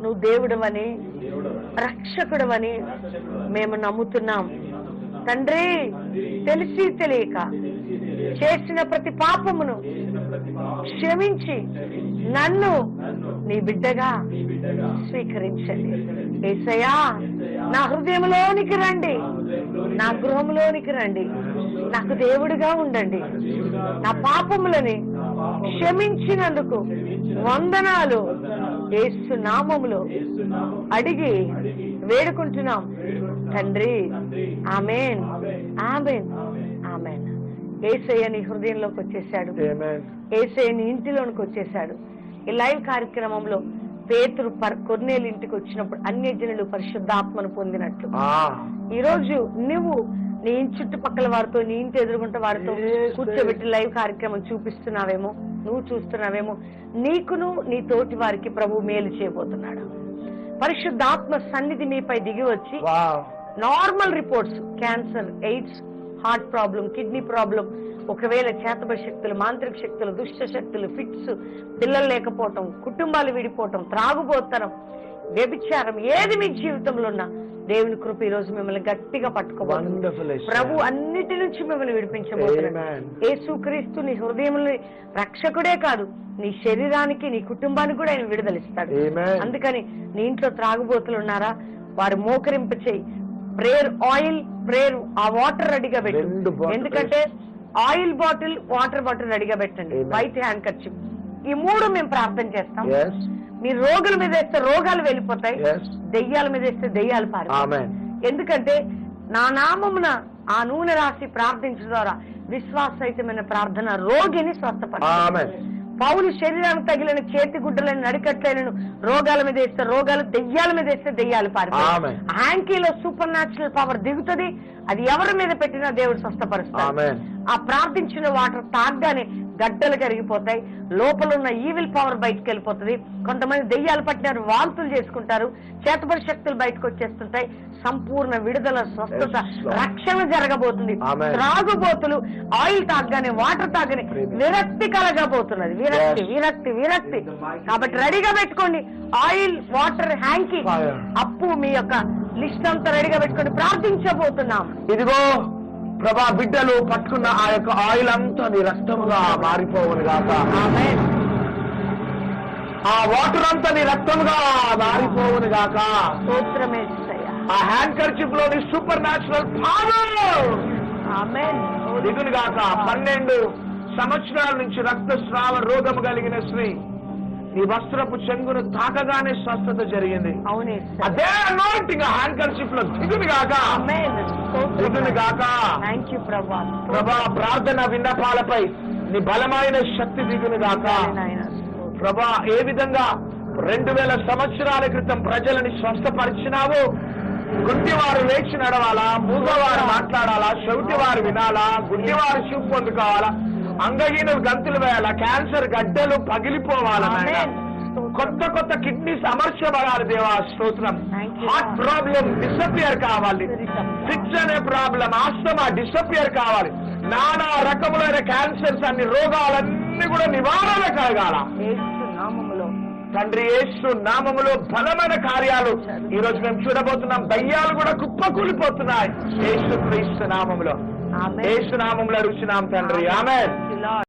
నువ్వు దేవుడవని, రక్షకుడవని మేము నమ్ముతున్నాం తండ్రి. తెలిసి తెలియక చేసిన ప్రతి పాపమును క్షమించి నన్ను నీ బిడ్డగా స్వీకరించండి. యేసయ్యా నా హృదయంలోనికి రండి, నా గృహంలోనికి రండి, నాకు దేవుడిగా ఉండండి. నా పాపములని క్షమించినందుకు వందనాలు. యేసు నామములో అడిగి వేడుకుంటున్నాం తండ్రి. ఆమేన్, ఆమేన్, ఆమేన్. యేసయ్య నీ హృదయంలోకి వచ్చేసాడు. యేసయ్య నీ ఇంటిలోనికి వచ్చేసాడు. ఈ లైవ్ కార్యక్రమంలో పేతురు కొర్నేలి ఇంటికి వచ్చినప్పుడు అన్యజనులు పరిశుద్ధాత్మను పొందినట్లు ఈ రోజు నువ్వు నీ చుట్టుపక్కల వారితో, నీ ఇంటి ఎదురుగుంట వారితో కూర్చోబెట్టి లైవ్ కార్యక్రమం చూపిస్తున్నావేమో, నువ్వు చూస్తున్నావేమో. నీకును నీ తోటి వారికి ప్రభు మేలు చేయబోతున్నాడు. పరిశుద్ధాత్మ సన్నిధి మీపై దిగి వచ్చి normal reports, cancer, AIDS, heart problem, kidney problem, ఒకవేళ చేతబ శక్తులు, మాంత్రిక శక్తులు, దుష్ట శక్తులు, ఫిట్స్, పిల్లలు లేకపోవటం, కుటుంబాలు విడిపోవటం, త్రాగుబోతనం, వ్యభిచారం, ఏది మీ జీవితంలో ఉన్నా దేవుని కృప ఈ రోజు మిమ్మల్ని గట్టిగా పట్టుకోబోతుంది. Wonderful, Yeshua. ప్రభు అన్నిటి నుంచి మిమ్మల్ని విడిపించబోతున్నాడు. Amen. యేసుక్రీస్తు నీ హృదయంలో రక్షకుడే కాదు, నీ శరీరానికి నీ కుటుంబానికి కూడా ఆయన విడుదలిస్తాడు. Amen. అందుకని నీ ఇంట్లో త్రాగుబోతులు ఉన్నారా, వారు మోకరింప చేయి. ప్రేయర్ ఆయిల్, ప్రేయర్ ఆ వాటర్ రెడీగా పెట్టు. 2 bottles. ఎందుకంటే ఆయిల్ బాటిల్, వాటర్ బాటిల్ రెడీగా పెట్టండి. Amen. వైట్ హ్యాండ్ కర్చీఫ్, ఈ 3 మేము ప్రార్థన చేస్తాం. Yes. మీ రోగుల మీద వేస్తే రోగాలు వెళ్ళిపోతాయి, Yes. దెయ్యాల మీద వేస్తే దెయ్యాలు పారిపోతాయి. Amen. ఎందుకంటే నా నామమున ఆ నూనె రాసి ప్రార్థించడం ద్వారా విశ్వాసరహితమైన ప్రార్థన రోగిని స్వస్థపరుస్తుంది. Amen. పౌలు శరీరానికి తగిలిన చేతి గుడ్డలను, నడికట్లను రోగాల మీద వేస్తే రోగాలు, దెయ్యాల మీద వేస్తే దెయ్యాలు పారిపోతాయి. Amen. హ్యాంకీలో సూపర్ న్యాచురల్ పవర్ దిగుతుంది, అది ఎవరి మీద పెట్టినా దేవుడు స్వస్థపరుస్తాడు. Amen. ఆ ప్రార్థించిన వాటర్ తాగ్గానే గడ్డలు కరిగిపోతాయి, లోపల ఉన్న ఈవిల్ పవర్ బయటకు వెళ్ళిపోతుంది. కొంతమంది దెయ్యాలు పట్టినారు, వాంతులు చేసుకుంటారు, చేతబడి శక్తులు బయటకు వచ్చేస్తుంటాయి. సంపూర్ణ విడుదల, స్వస్థత, రక్షణ జరగబోతుంది. Amen. త్రాగుబోతులు ఆయిల్ తాగ్గానే, వాటర్ తాగ్గానే విరక్తి కలగబోతున్నది. విరక్తి, విరక్తి, విరక్తి. కాబట్టి రెడీగా పెట్టుకోండి ఆయిల్, వాటర్, హ్యాంకీ. Fire. అప్పు మీ యొక్క లిస్ట్ అంతా రెడీగా పెట్టుకోండి. ప్రార్థించబోతున్నాం. ఇదిగో ప్రభా, బిడ్డలు పట్టుకున్న ఆ యొక్క ఆయిల్ అంతా నీ రక్తముగా మారిపోవును గాక. ఆమేన్. ఆ వాటర్ అంతా నీ రక్తముగా మారిపోవును గాక. స్తోత్రమే యేసయ్యా. ఆ హ్యాండ్ కర్చీఫ్ లోని సూపర్ న్యాచురల్ పవర్ ఆమేన్. దిగును గాక. 12 సంవత్సరాల నుంచి రక్తస్రావ రోగము కలిగిన స్త్రీ నీ వస్త్రపు చెంగును తాకగానే స్వస్థత జరిగింది. అవును యేసయ్యా. అదే అనాయింటింగ్ హ్యాండ్ కర్చీఫ్ లో దిగును గాక. ఆమేన్. దిగును గాక. థాంక్యూ ప్రభా. ప్రభా, ప్రార్థన విన్నపాలపై నీ బలమైన శక్తి దిగును గాక. నాయనా. ప్రభా, ఏ విధంగా 2000 సంవత్సరాల క్రితం ప్రజలని స్వస్థపరిచినావు. గుడ్డివారు లేచి నడవాలా, మూగవారు మాట్లాడాలా, చెవిటివారు వినాలా, గుడ్డివారు చూపు పొందుకోవాలా, అంగహీనులు గంతులు వేయాలా, క్యాన్సర్ గడ్డలు పగిలిపోవాలా, ఆమేన్. కొత్త కొత్త కిడ్నీస్ అమర్చబడాలి దేవా. స్తోత్రం. Thank you, heart Lord. Problem disappear కావాలి, ఫిక్స్ అనే ప్రాబ్లం, ఆస్తమా డిసపియర్ కావాలి, నానా రకములైన క్యాన్సర్స్, అన్ని రోగాలన్నీ కూడా నివారణ కలగాల. యేసు నామములో తండ్రి యేసు నామములో బలమైన కార్యాలు ఈ రోజు మేము చూడబోతున్నాం. దయ్యాలు కూడా కుప్పకూలిపోతున్నాయి యేసు క్రీస్తు నామములో. ఆమేన్. యేసు నామములో అడుగుచున్నాం తండ్రి. ఆమేన్. Thank you, Lord.